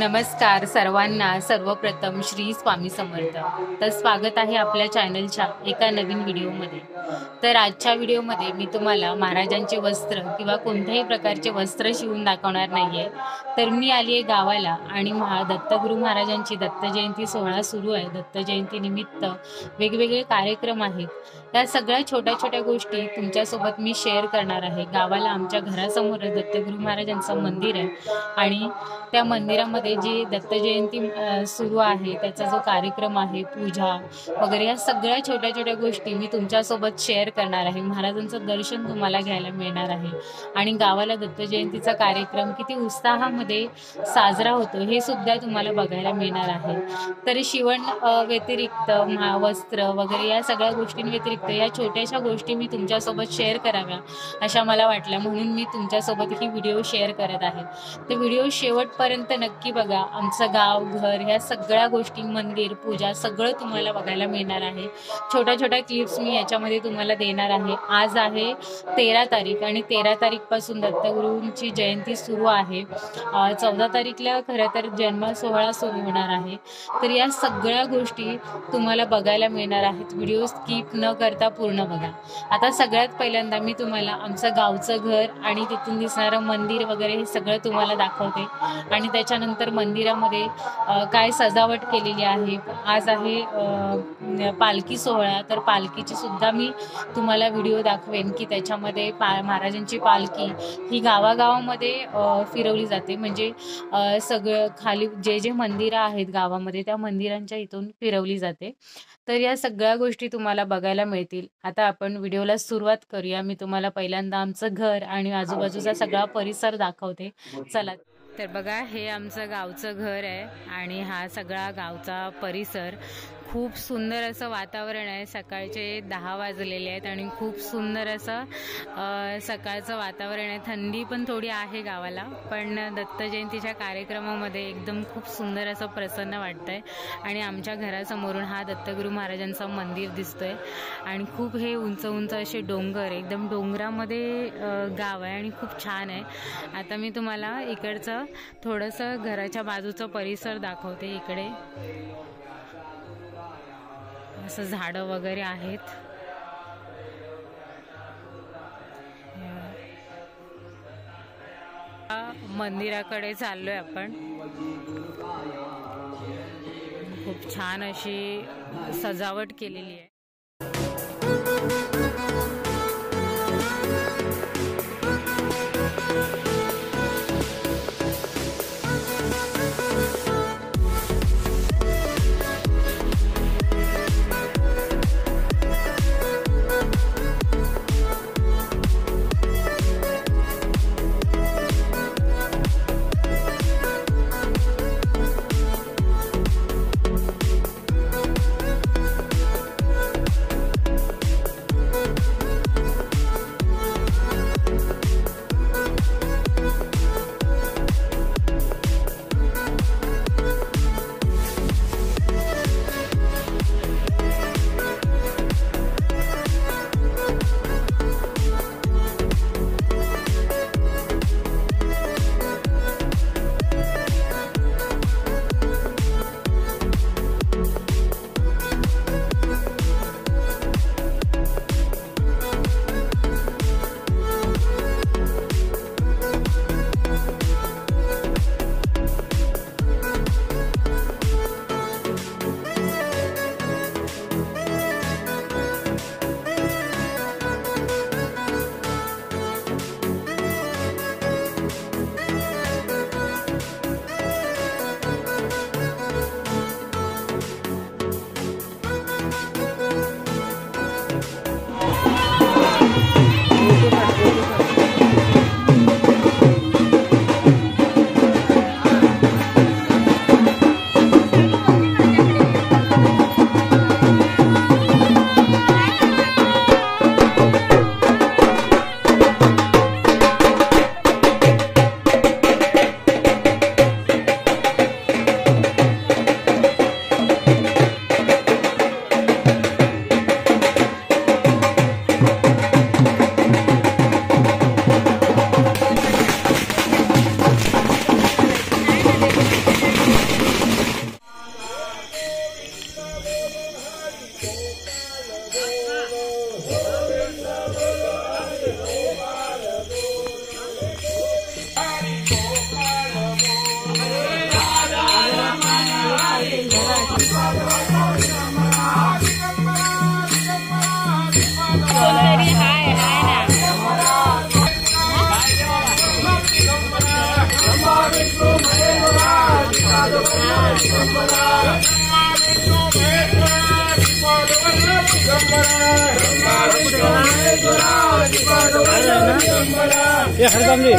नमस्कार सर्वांना। सर्वप्रथम श्री स्वामी समर्थ। तर स्वागत आहे आपल्या चॅनलच्या एका नवीन व्हिडिओमध्ये। तर आजच्या व्हिडिओमध्ये मी तुम्हाला महाराजांचे वस्त्र किंवा कोणत्याही प्रकारचे वस्त्र शिवून दाखवणार नाहीये। तर मी आली आहे गावाला आणि दत्तगुरू महाराजांची दत्त जयंती सोहळा सुरू आहे। दत्त जयंती निमित्त वेगवेगळे कार्यक्रम आहेत। त्या सगळ्या छोट्या छोट्या गोष्टी तुमच्यासोबत मी शेअर करणार आहे। गावाला आमच्या घरासमोर दत्तगुरू महाराजांचं मंदिर आहे आणि त्या मंदिरामध्ये जी दत्त जयंती सुरू आहे त्याचा जो कार्यक्रम आहे, पूजा वगैरे या सगळ्या छोट्या छोट्या गोष्टी मी तुमच्यासोबत शेअर करणार आहे। महाराजांचं दर्शन तुम्हाला घ्यायला मिळणार आहे आणि गावाला दत्त जयंतीचा कार्यक्रम किती उत्साहामध्ये साजरा होतो हे सुद्धा तुम्हाला बघायला मिळणार आहे। तर शिवण व्यतिरिक्त वस्त्र वगैरे या सगळ्या गोष्टींव्यतिरिक्त या छोट्याशा गोष्टी मी तुमच्यासोबत शेअर कराव्या अशा मला वाटल्या, म्हणून मी तुमच्यासोबत ही व्हिडिओ शेअर करत आहे। तर व्हिडिओ शेवटपर्यंत नक्की बघा। आमचं गाव, घर या सगळ्या गोष्टी, मंदिर, पूजा सगळं तुम्हाला बघायला मिळणार आहे। छोट्या छोट्या क्लिप्स मी याच्यामध्ये तुम्हाला देणार आहे। आज आहे 13 तारीख आणि 13 तारीखपासून दत्तगुरूंची जयंती सुरू आहे। 14 तारीखला खरं तर जन्म सोहळा सुरू होणार आहे। तर या सगळ्या गोष्टी तुम्हाला बघायला मिळणार आहेत। व्हिडिओ स्किप न करता पूर्ण बघा। आता सगळ्यात पहिल्यांदा मी तुम्हाला आमचं गावचं घर आणि तिथून दिसणारं मंदिर वगैरे हे सगळं तुम्हाला दाखवते आणि त्याच्यानंतर मंदिरामध्ये काय सजावट केलेली आहे। आज आहे पालखी सोहळा, तर पालखीची सुद्धा मी तुम्हाला व्हिडिओ दाखवेन की त्याच्यामध्ये महाराजांची पालखी ही गावागावामध्ये फिरवली जाते। म्हणजे सगळं खाली जे जे मंदिरं आहेत गावामध्ये त्या मंदिरांच्या इथून फिरवली जाते। तर या सगळ्या गोष्टी तुम्हाला बघायला मिळतील। आता आपण व्हिडिओला सुरुवात करूया। मी तुम्हाला पहिल्यांदा आमचं घर आणि आजूबाजूचा सगळा परिसर दाखवते, चला। तर बघा, हे आमचं गावचं घर आहे आणि हा सगळा गावचा परिसर खूप सुंदर असं वातावरण आहे। सकाळचे 10 वाजलेले आहेत आणि खूप सुंदर असं सकाळचं वातावरण आहे। थंडी पण थोडी आहे गावाला, पण दत्त जयंतीच्या कार्यक्रमामध्ये एकदम खूप सुंदर असं प्रसन्न वाटतंय। आणि आमच्या घरासमोरून हा दत्तगुरू महाराजांचं मंदिर दिसतोय आणि खूप हे उंच उंच असे डोंगर, एकदम डोंगरामध्ये गाव आहे आणि खूप छान आहे। आता मी तुम्हाला इकडचं थोडंसं घराच्या बाजूचं परिसर दाखवते। इकडे असं झाडं वगैरे आहेत। मंदिराकडे चाललोय आपण। खूप छान अशी सजावट केलेली आहे। कोणतरी हाय हाय ना. ये हरदम जी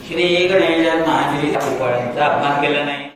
श्री गणेश महाश्री फळांचा अपमान केला नाही.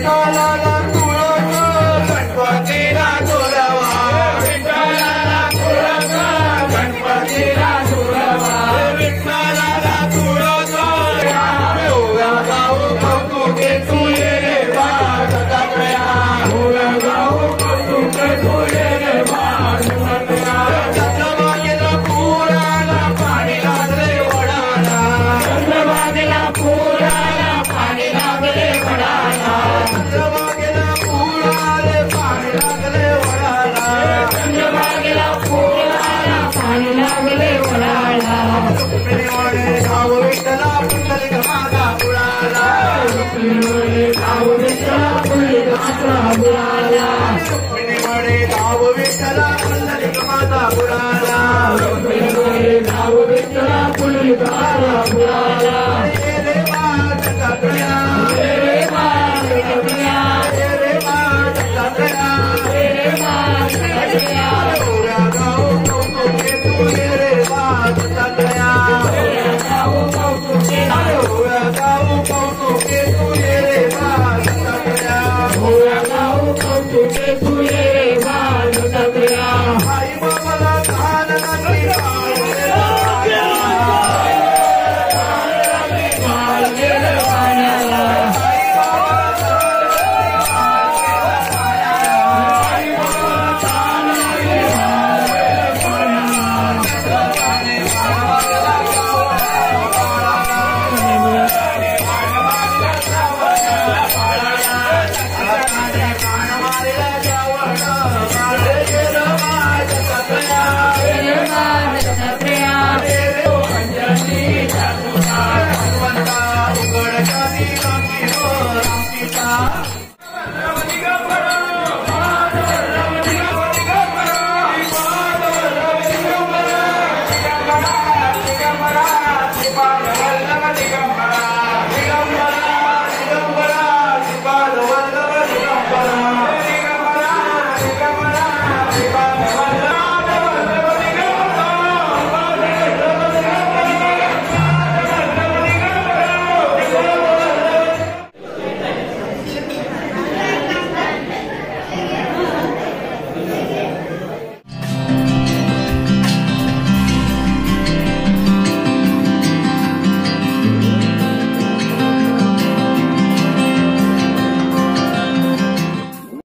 विठ्ठलाला तुळस गणपतीला तुळवा विठ्ठलाला तुळस गणपतीला तुळवा विठ्ठलाला तुळस ओव्या गाऊ कौतुके तुझे रे बा दत्तात्रया ओव्या गाऊ कौतुके तुझे रे बा दत्तात्रया चंद्रभागेला पुराला पाणी लागले वडाला चंद्रभागेला पुराला पाणी लागले वडाला चंद्रभागेला पुराले पाणी लागले वडाला चंद्रभागेला पुराला पाणी लागले वडाला रुक्मिणीवडे गाव विठ्ठला पुंडलिक माझा बुडाला रुक्मिणीवडे गाव विठ्ठला पुंडलिक माझा बुडाला रुक्मिणीवडे गाव विठ्ठला पुंडलिक माझा बुडाला रुक्मिणीवडे गाव विठ्ठला पुंडलिक माझा बुडाला रे बा दत्तात्रया रे बा दत्तात्रया रे बा दत्तात्रया रे बा दत्तात्रया ओव्या गाऊ कौतुके तुझे रे बा दत्तात्रया ओव्या गाऊ कौतुके